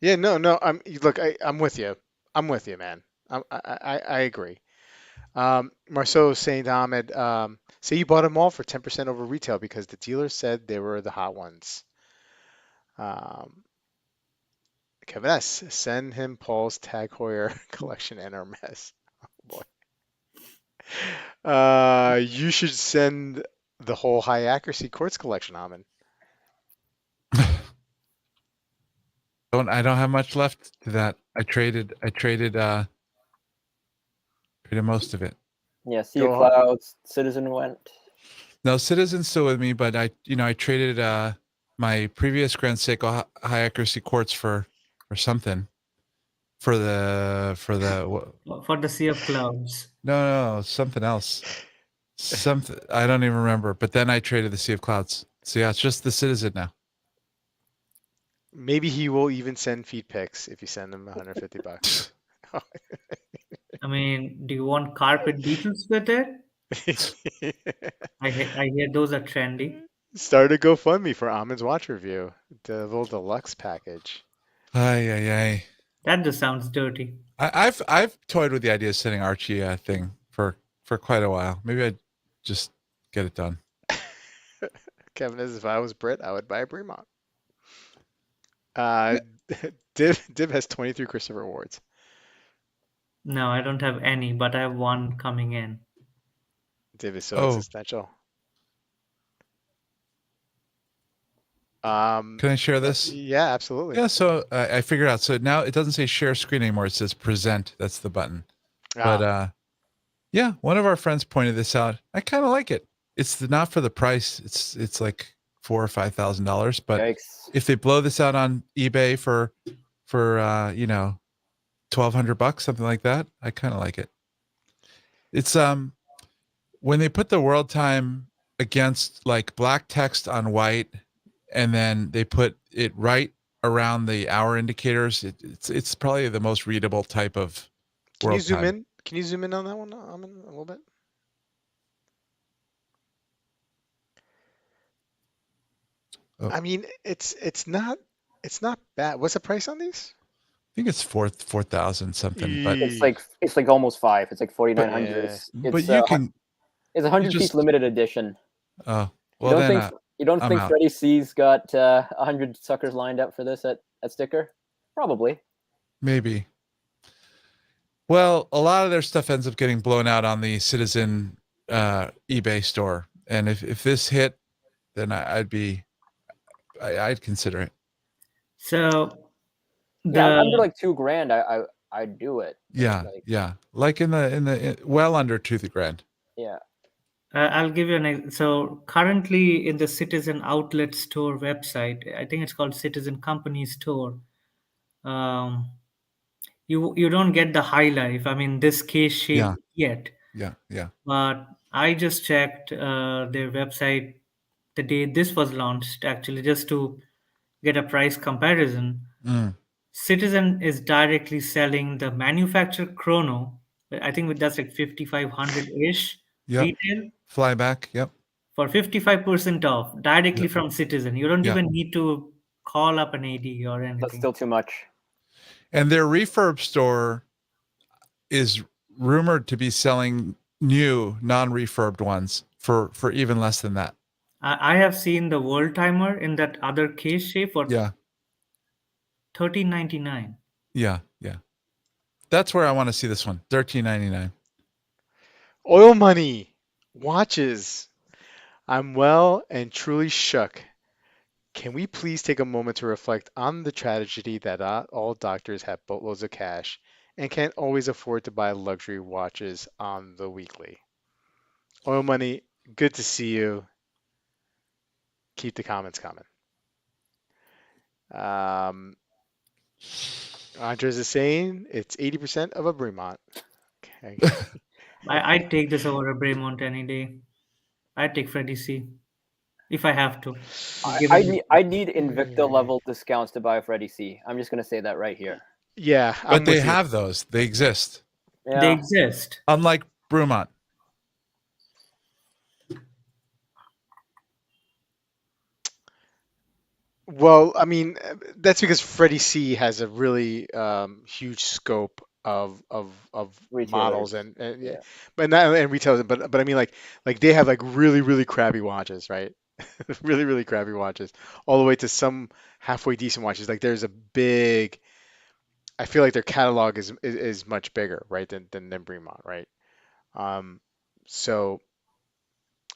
Yeah, no, no. Look, I'm with you. I'm with you, man. I agree. Marceau Saint Ahmed, say you bought them all for 10% over retail because the dealer said they were the hot ones. Um, Kevin S, send him Paul's Tag Heuer collection and Hermes. Boy. You should send the whole high accuracy quartz collection, Amin. I don't have much left to that. I traded most of it. Yeah, Sea of Go on. Clouds, Citizen went. No, Citizen's still with me, but I traded my previous Grand Seiko high accuracy quartz for something For the Sea of Clouds. no, something else. Something I don't even remember. But then I traded the Sea of Clouds. So yeah, it's just the Citizen now. Maybe he will even send feed pics if you send him 150 bucks. I mean, do you want carpet beetles with it? I hear those are trendy. Start a GoFundMe for Amin's watch review, the little deluxe package. Ay ay ay. That just sounds dirty. I've toyed with the idea of sending Archie a thing for quite a while. Maybe I'd just get it done. Kevin is, if I was Brit, I would buy a Bremont. Uh, Div has 23 Christopher awards. No, I don't have any, but I have one coming in. Div is so Oh. existential. Can I share this? Yeah, absolutely. Yeah, so I figured out. So now it doesn't say share screen anymore. It says present. That's the button. Ah, But yeah, one of our friends pointed this out. I kind of like it. It's not for the price. It's like $4,000 or $5,000. But Yikes. if they blow this out on eBay for $1,200, something like that, I kind of like it. It's when they put the world time against like black text on white, and then they put it right around the hour indicators, it's probably the most readable type of Can you world zoom time. in? Can you zoom in on that one, Amin, a little bit? Oh, I mean, it's not bad. What's the price on these? I think it's 4,000 something, but Eee. It's like almost 5. It's like 4,900. Yeah. It's you can it's a you 100-piece just limited edition. oh You well don't then think you don't I'm think out. Freddie C's got 100 suckers lined up for this at sticker? Probably. Maybe. Well, a lot of their stuff ends up getting blown out on the Citizen eBay store, and if this hit, then I'd consider it. So Yeah, the under like 2 grand, I'd do it. Yeah, Like, yeah, like well under $2,000. yeah. I'll give you so currently in the Citizen Outlet Store website, I think it's called Citizen Company Store. Um, you don't get the high life. I mean, this case Yeah, shape yet, yeah. but I just checked their website the day this was launched, actually, just to get a price comparison. Mm, Citizen is directly selling the manufacturer chrono. I think that's like 5,500 ish yep. retail Flyback. Yep. for 55% off directly Yep. from Citizen. You don't Yeah. even need to call up an AD or That's anything. still too much. And their refurb store is rumored to be selling new non-refurbed ones for even less than that. I have seen the World Timer in that other case shape for Yeah. 13.99. Yeah. Yeah. That's where I want to see this one. $13.99. Oil money. Watches. I'm well and truly shook. Can we please take a moment to reflect on the tragedy that not all doctors have boatloads of cash and can't always afford to buy luxury watches on the weekly? Oil money, good to see you. Keep the comments coming. Um, Andres is saying it's 80% of a Bremont. Okay. I'd take this over a Braymont any day. I'd take Freddie C if I have to. Given I need Invicta level discounts to buy a Freddie C. I'm just gonna say that right here. Yeah, But I'm they with you. have those. They exist. they Yeah. exist. Unlike Brumont. Well, I mean, that's because Freddie C has a really huge scope of models Retailers. and yeah, Yeah. but not and retailers, but I mean like they have like really crappy watches, right? Really crappy watches, all the way to some halfway decent watches. Like there's a big, I feel like their catalog is much bigger, right, than Bremont, right? Um, so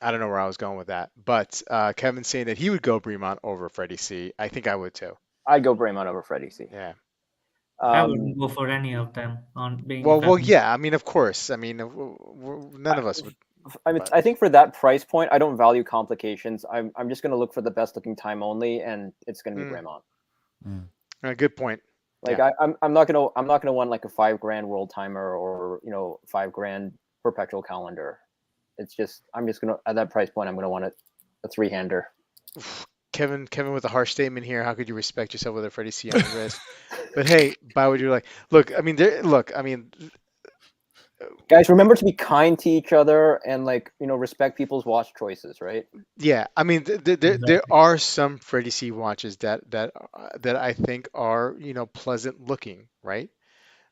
I don't know where I was going with that, but Kevin's saying that he would go Bremont over Freddie C. I think I would too. I'd go Braymont over Freddie C. Yeah. I Um, wouldn't go for any of them on being if Well, I'm yeah. I mean, of course. I mean, none of us would, I mean, but I think for that price point, I don't value complications. I'm just gonna look for the best looking time only, and it's gonna be mm, Braymont. Mm. good point. Like Yeah. I'm not gonna want like a 5 grand world timer or 5 grand perpetual calendar. It's just I'm just gonna at that price point I'm gonna want a 3-hander. Kevin with a harsh statement here. How could you respect yourself with a Freddie C on the wrist? But hey, buy what you like. Look, I mean, Guys, remember to be kind to each other and respect people's watch choices, right? yeah. I mean, there exactly. are some Freddie C watches that I think are pleasant looking, right?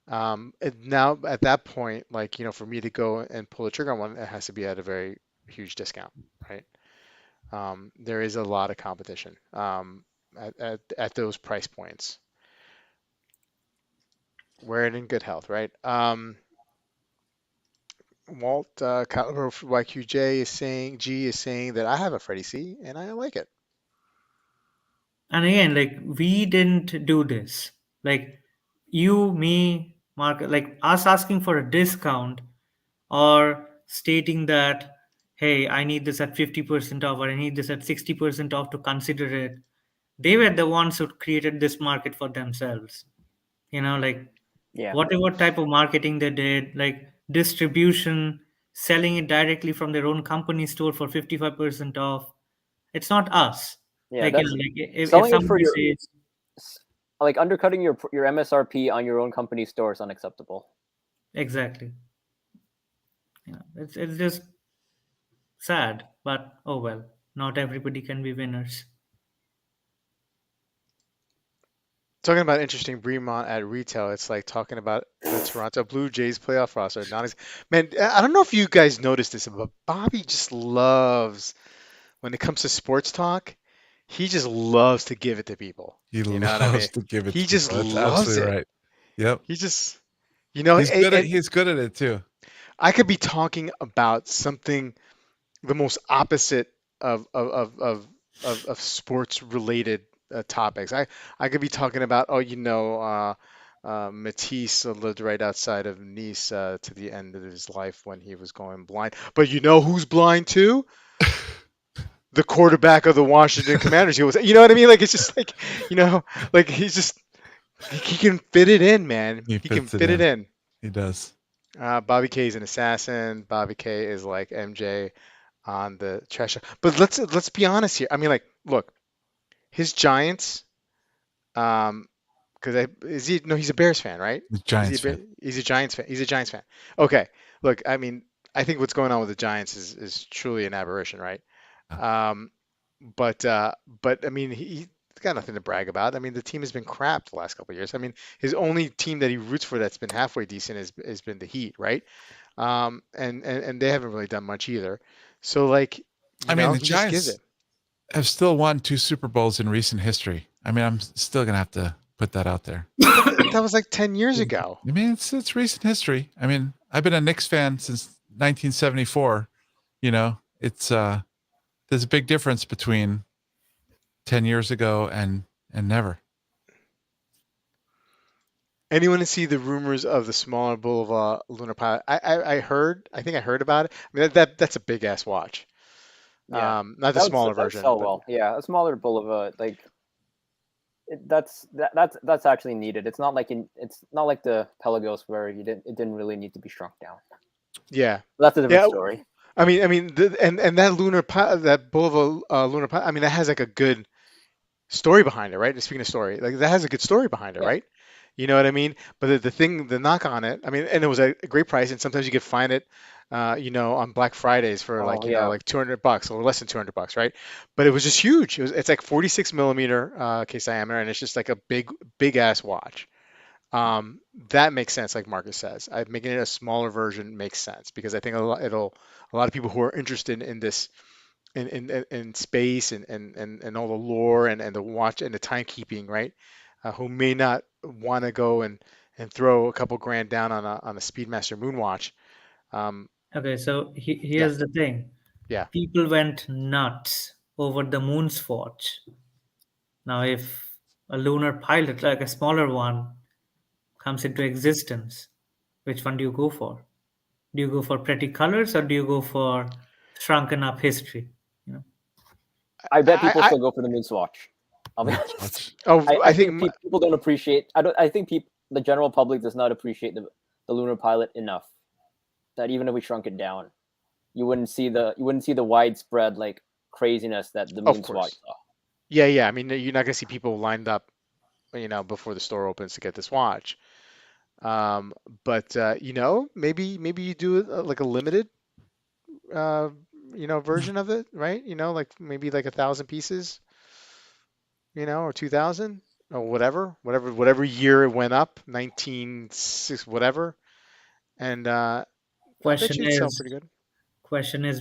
And now at that point, like for me to go and pull the trigger on one, it has to be at a very huge discount, right? There is a lot of competition at those price points. Wear it in good health, right? Walt Caliber YQJ is saying G is saying that I have a Freddie C and I like it. And again, like we didn't do this. Like you, me, Mark, like us asking for a discount or stating that hey, I need this at 50% off, or I need this at 60% off to consider it. They were the ones who created this market for themselves. Like Yeah, whatever type of marketing they did, like distribution, selling it directly from their own company store for 55% off. It's not us. yeah. Like, That's like if selling it for somebody your says, like undercutting your MSRP on your own company store is unacceptable. exactly, it's just sad, but oh well, not everybody can be winners. Talking about interesting Bremont at retail, it's like talking about the Toronto Blue Jays playoff roster. Man, I don't know if you guys noticed this, but Bobby just loves when it comes to sports talk. He just loves to give it to people. He You know what I mean? loves to give it He to just people. That's loves absolutely it. right. Yep. He just, and He's good at it too. I could be talking about something the most opposite of of of of, of sports related topics. I could be talking about Matisse lived right outside of Nice to the end of his life when he was going blind. But you know who's blind too? The quarterback of the Washington Commanders. He was, you know what I mean? Like it's just like, you know, like he can fit it in, man. He He can fits it fit it in. in. He does. Bobby K is an assassin. Bobby K is like MJ on the trash. But let's be honest here. I mean, like, look, his Giants. Because I is he? No, he's a Bears fan, right? He's a Is he a Giants Bear, fan. he's a Giants fan. He's a Giants fan. Okay. Look, I mean, I think what's going on with the Giants is truly an aberration, right? Yeah. Um, but I mean, he's got nothing to brag about. I mean, the team has been crap the last couple of years. I mean, his only team that he roots for that's been halfway decent has been the Heat, right? And they haven't really done much either. So like, I mean, the he just gives Giants it. have still won 2 Super Bowls in recent history. I mean, I'm still gonna have to put that out there. But that was like 10 years ago. I mean, it's recent history. I mean, I've been a Knicks fan since 1974. It's there's a big difference between 10 years ago and never. Anyone to see the rumors of the smaller Boulevard lunar pilot? I heard. I think I heard about it. I mean that's a big ass watch. Yeah, Not the smaller that would version, sell but well. Yeah, a smaller boulevard, like that's actually needed. It's not like the Pelagos where it didn't really need to be shrunk down. yeah, That's a different yeah. story. And that that Boulevard lunar pilot. I mean, that has like a good story behind it, right? Speaking of story, like that has a good story behind it, Yeah. right? You know what I mean? But the knock on it, I mean, and it was a great price, and sometimes you could find it, on Black Fridays for like, Oh yeah. like $200 or less than $200, right? But it was just huge. It's like 46 millimeter case diameter, and it's just like a big ass watch. That makes sense, like Marcus says. Making it a smaller version makes sense because I think a lot of people who are interested in this in space and all the lore and the watch and the timekeeping, right? Who may not want to go and throw a couple grand down on a Speedmaster Moonwatch. Um, Okay, so yeah, here's the thing. yeah. People went nuts over the moon's watch. Now, if a lunar pilot, like a smaller one, comes into existence, which one do you go for? Do you go for pretty colors or do you go for shrunken up history? You know? I bet people I still go for the Moon Watch. I'll be Moon honest. Watch. oh I I think think people don't appreciate. I don't. I think people, the general public, does not appreciate the lunar pilot enough. That even if we shrunk it down, you wouldn't see the widespread like craziness that the of Moon Watch course. saw. Yeah. I mean, you're not gonna see people lined up, before the store opens to get this watch. Um, but maybe you do like a limited uh, version of it, right? Like maybe like 1,000 pieces, or 2,000 or whatever year it went up, 1906, whatever. And I bet Question you it'd sell is, pretty good.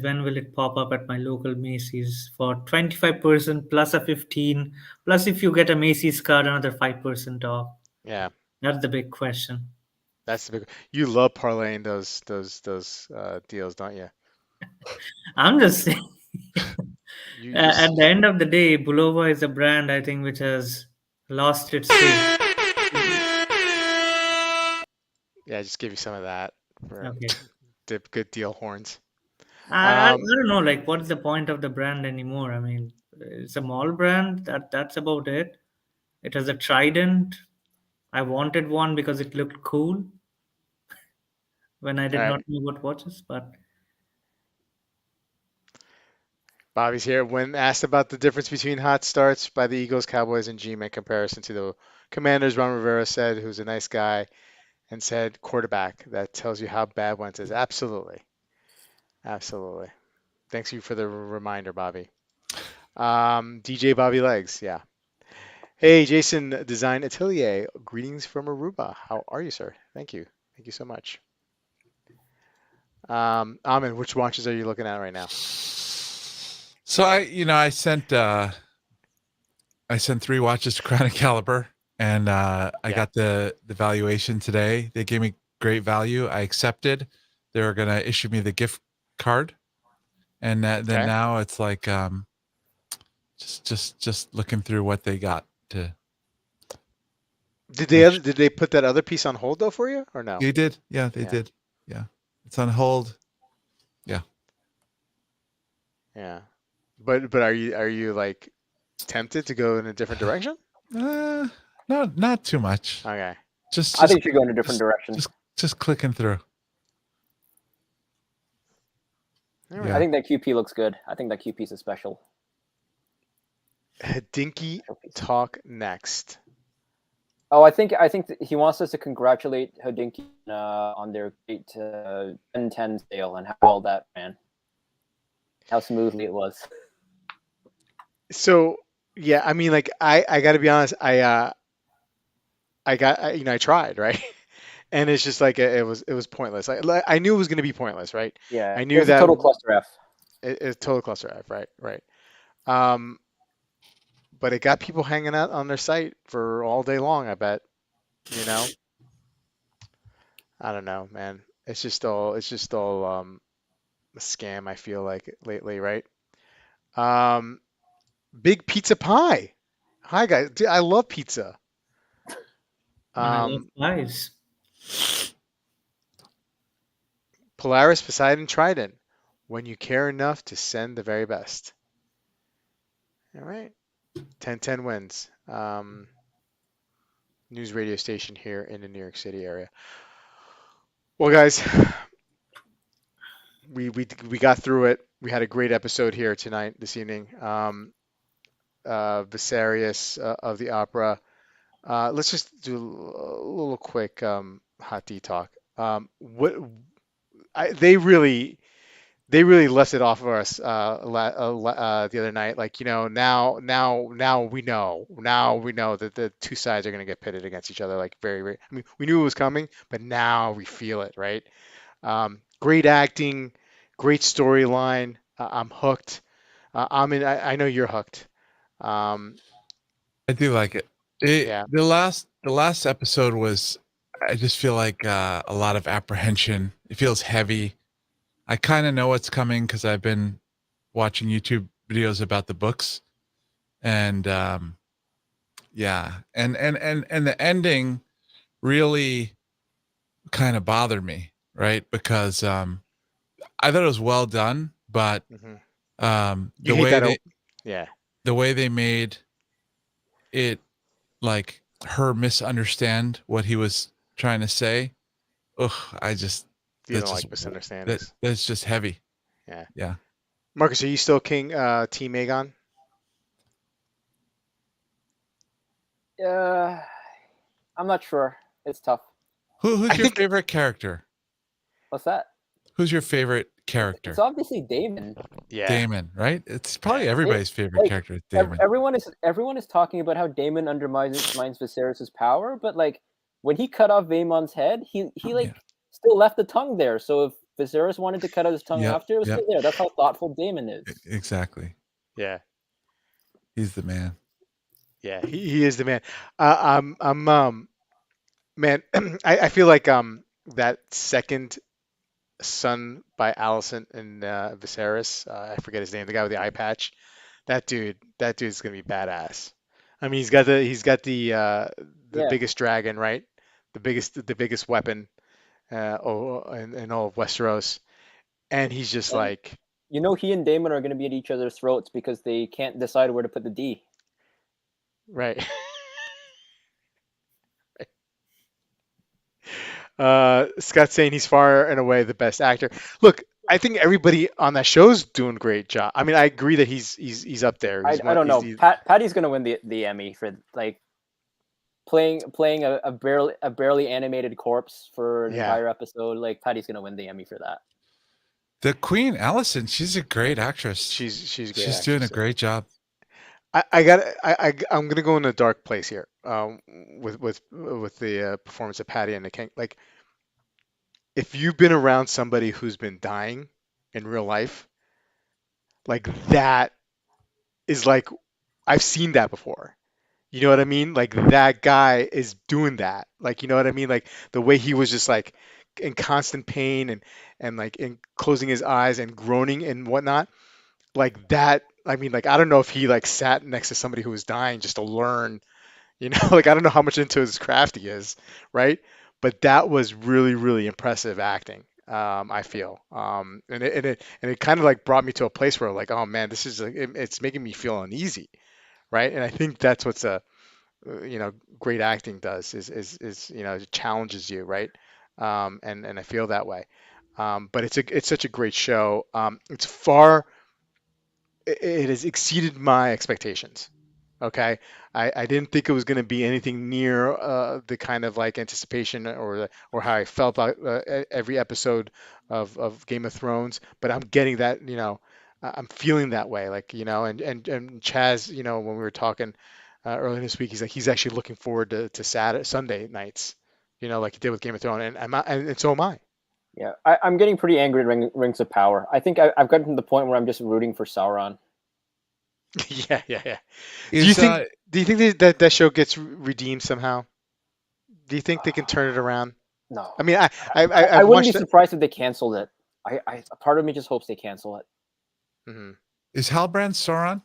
when will it pop up at my local Macy's for 25% plus a 15, plus if you get a Macy's card, another 5% off? Yeah, That's the big question. that's the big. You love parlaying those deals, don't you? I'm just saying. You At just the end of the day, Bulova is a brand I think which has lost its way. yeah, just give you some of that for Okay. good deal horns. I Um, don't know, like, what is the point of the brand anymore? I mean, it's a mall brand. That's about it. It has a trident. I wanted one because it looked cool when I all did not right, know what watches. But Bobby's here. When asked about the difference between hot starts by the Eagles, Cowboys, and G-Men in comparison to the Commanders, Ron Rivera said, who's a nice guy, and said quarterback. That tells you how bad Wentz is. Absolutely, absolutely. Thanks you for the reminder, Bobby. DJ Bobby Legs, yeah. Hey, Jason Design Atelier. Greetings from Aruba. How are you, sir? Thank you. Thank you so much. Amin, which watches are you looking at right now? So I sent 3 watches to Crown and Caliber, and I Yeah. got the valuation today. They gave me great value. I accepted. They were gonna issue me the gift card, and then Okay. now it's like just looking through what they got to Did make they sure. did they put that other piece on hold though for you or no? They did, yeah, they Yeah. did, yeah. It's on hold, yeah. Yeah. But are you like tempted to go in a different direction? Uh, not too much. Okay. Just I just think you should go in a different just direction. just clicking through. All I right. Yeah. think that QP looks good. I think that QP is a Hidinky special piece. talk next. Oh, I think that he wants us to congratulate Hodinkee on their great 10-10 sale and how well that ran, how smoothly it was. So yeah, I mean, like I got to be honest, I tried, right? And it's just like it was pointless. I knew it was going to be pointless, right? Yeah, I it knew was a that total cluster F. it's total cluster F, right? Right. Um, but it got people hanging out on their site for all day long, I bet, you know? I don't know, man. It's just all a scam, I feel like lately, right? Um, Big Pizza Pie. Hi guys. Dude, I love pizza. and I love Um, pies. Polaris, Poseidon, Trident. When you care enough to send the very best. All right. 10-10 wins. News radio station here in the New York City area. Well, guys, we got through it. We had a great episode here tonight, this evening. Viserius of the Opera. Let's just do a little quick hot tea talk. What they really left it off of us the other night. Like, now we know that the two sides are going to get pitted against each other. Like, very, very. I mean, we knew it was coming, but now we feel it, right? Great acting, great storyline. I'm hooked. I know you're hooked. Um, I do like it. It yeah. the last episode was, I just feel like a lot of apprehension. It feels heavy. I kind of know what's coming because I've been watching YouTube videos about the books, and yeah, and the ending really kind of bothered me, right? Because I thought it was well done, but Hmm. You the hate way that? they Yeah. the way they made it, like, her misunderstand what he was trying to say. Ugh, I just You that's don't just like misunderstandings. that's just heavy. Yeah. Yeah. Marcus, are you still King Team Aegon? Uh, I'm not sure. It's tough. I Who's your think. favorite character? What's that? Who's your favorite It's character? obviously Damon. Yeah. Damon, right? It's Yeah. probably everybody's favorite Like character is Damon. everyone is talking about how Damon undermines Viserys' power, but like when he cut off Vaemon's head, he Yeah. like still left the tongue there. So if Viserys wanted to cut out his tongue Yep. after, it was Yep. still there. That's how thoughtful Damon is. Exactly. Yeah. He's the man. Yeah. He is the man. I'm man. I feel like that second son by Allison and Viserys. I forget his name. The guy with the eye patch. That dude's gonna be badass. I mean, he's got the Yeah. biggest dragon, right? The biggest weapon in all of Westeros. and he's just And like, you know, he and Damon are going to be at each other's throats because they can't decide where to put the D. right. Scott saying he's far and away the best actor. Look, I think everybody on that show's doing a great job. I mean, I agree that he's up there. I don't know. Patty's going to win the Emmy for like playing a barely animated corpse for an yeah. entire episode. Like Patty's going to win the Emmy for that. The Queen Allison, she's a great actress. She's a great She's doing a actress. great job. I'm gonna go in a dark place here. With the performance of Patty and the King. Like, if you've been around somebody who's been dying in real life, like that is like I've seen that before. You know what I mean? Like that guy is doing that. Like, you know what I mean? Like the way he was just like in constant pain and like in closing his eyes and groaning and whatnot. Like that. I mean, like I don't know if he like sat next to somebody who was dying just to learn. You know, like I don't know how much into his craft he is, right? But that was really, really impressive acting. I feel, and it kind of like brought me to a place where like, oh man, this is like, it's making me feel uneasy, right? And I think that's what's a great acting does is it challenges you, right? And I feel that way. But it's such a great show. It has exceeded my expectations. Okay, I didn't think it was going to be anything near the kind of like anticipation or how I felt about every episode of Game of Thrones, but I'm getting that, I'm feeling that way, like, and Chaz, when we were talking earlier this week, he's like he's actually looking forward to Saturday, Sunday nights, like he did with Game of Thrones, and so am I. Yeah, I'm getting pretty angry at Rings of Power. I think I've gotten to the point where I'm just rooting for Sauron. Yeah, yeah, yeah. Do you Is think do you think that show gets redeemed somehow? Do you think they can turn it around? No, I mean, I've I wouldn't be watched it. surprised if they canceled it. A part of me just hopes they cancel it. Hmm. is Halbrand Sauron?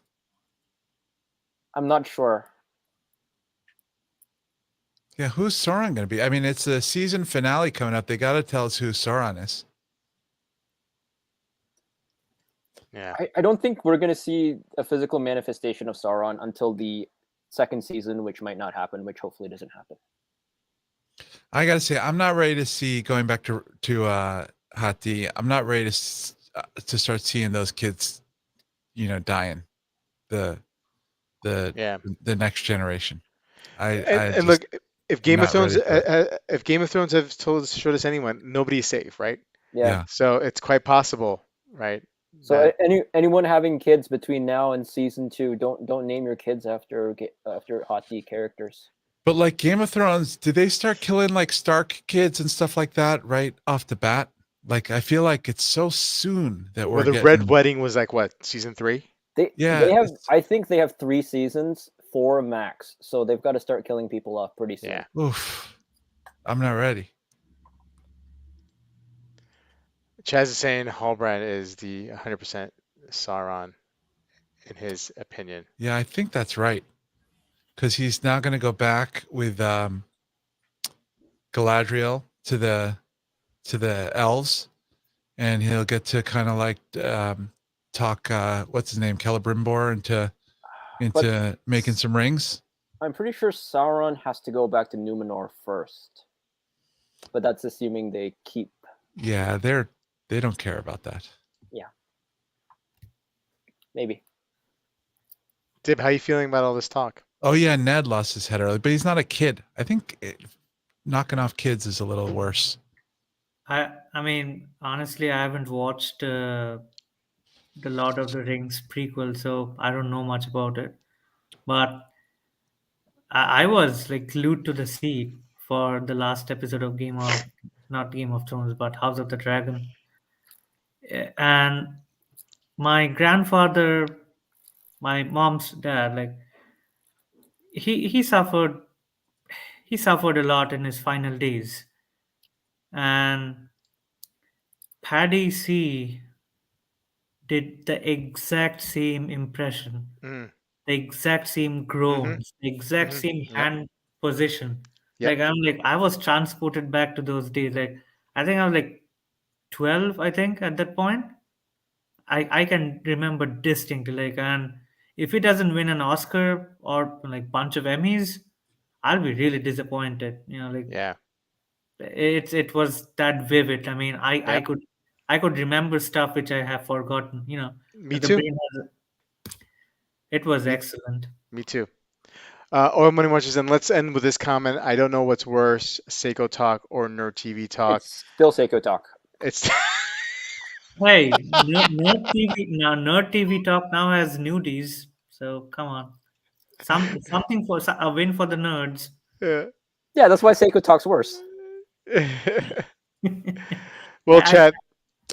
I'm not sure. Yeah, who's Sauron going to be? I mean, it's the season finale coming up. They got to tell us who Sauron is. Yeah. I don't think we're going to see a physical manifestation of Sauron until the second season, which might not happen, which hopefully doesn't happen. I got to say, I'm not ready to see going back to Hot D. I'm not ready to start seeing those kids, dying. The Yeah. the next generation. And, I and just look, if am Game of not Thrones, ready for it. if Game of Thrones have showed us anyone, nobody's safe, right? Yeah. Yeah. So it's quite possible, right? So That anyone having kids between now and season 2, don't name your kids after Hot D characters. But like Game of Thrones, did they start killing like Stark kids and stuff like that right off the bat? Like I feel like it's so soon that well, we're the Red getting. Wedding was like what, season 3? They Yeah, have I think they have 3 seasons, 4 max. So they've got to start killing people off pretty soon. Yeah. oof. I'm not ready. Chaz is saying Halbrand is the 100% Sauron in his opinion. Yeah, I think that's right. Because he's now going to go back with Galadriel to the elves, and he'll get to kind of like talk what's his name, Celebrimbor into making some rings. I'm pretty sure Sauron has to go back to Numenor first. But that's assuming they keep. Yeah, they don't care about that. Yeah. Maybe. Dib, how you feeling about all this talk? Oh yeah, Ned lost his head early, but he's not a kid. I think knocking off kids is a little worse. I mean, honestly, I haven't watched the Lord of the Rings prequel, so I don't know much about it. But I was like glued to the seat for the last episode of not Game of Thrones, but House of the Dragon. And my grandfather, my mom's dad, like he suffered a lot in his final days, and Paddy C did the exact same impression, Mm, the exact same mm-hmm, groans, the exact mm-hmm. same Yep. hand position. Yep. Like I was transported back to those days. Like I think I was like 12, I think, at that point. I can remember distinctly, like, and if it doesn't win an Oscar or like bunch of Emmys, I'll be really disappointed. Like Yeah. it was that vivid. I mean, Yep. I could remember stuff which I have forgotten. Me But the too. brain has it was Me excellent. me too. Oil Money Munchers, and let's end with this comment. I don't know what's worse, Seiko talk or Nerd TV talk. It's still Seiko talk. It's Hey, Nerd TV now. Nerd TV Talk now has nudies. So come on, something for a win for the nerds. Yeah. Yeah, that's why Seiko talk's worse. Well, I, chat.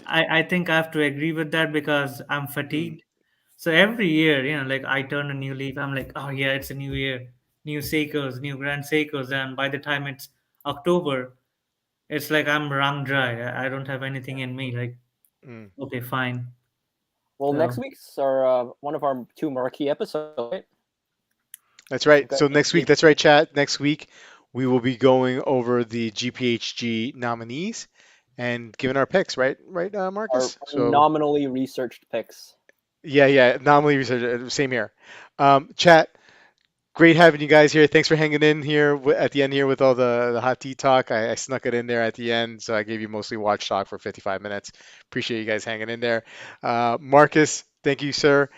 I think I have to agree with that because I'm Mm, fatigued. So every year, like I turn a new leaf. I'm like, oh yeah, it's a new year, new Seikos, new Grand Seikos, and by the time it's October, it's like I'm wrung dry. I don't have anything in me. Like, mm. okay, fine. Well, next So week's our one of our two marquee episodes. Right? That's We've right. got So next week, that's right, chat. Next week, we will be going over the GPHG nominees and giving our picks, right? Right, our Marcus? So nominally researched picks. yeah. Nominally research. Same here. Chat. Great having you guys here. Thanks for hanging in here at the end here with all the hot tea talk. I snuck it in there at the end, so I gave you mostly watch talk for 55 minutes. Appreciate you guys hanging in there. Marcus, thank you, sir.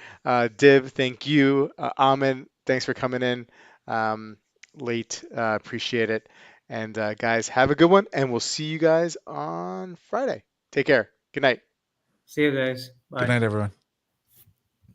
Div, thank you. Amin, thanks for coming in late. Appreciate it. And guys, have a good one, and we'll see you guys on Friday. Take care. Good night. see you guys. Good Bye. night, everyone.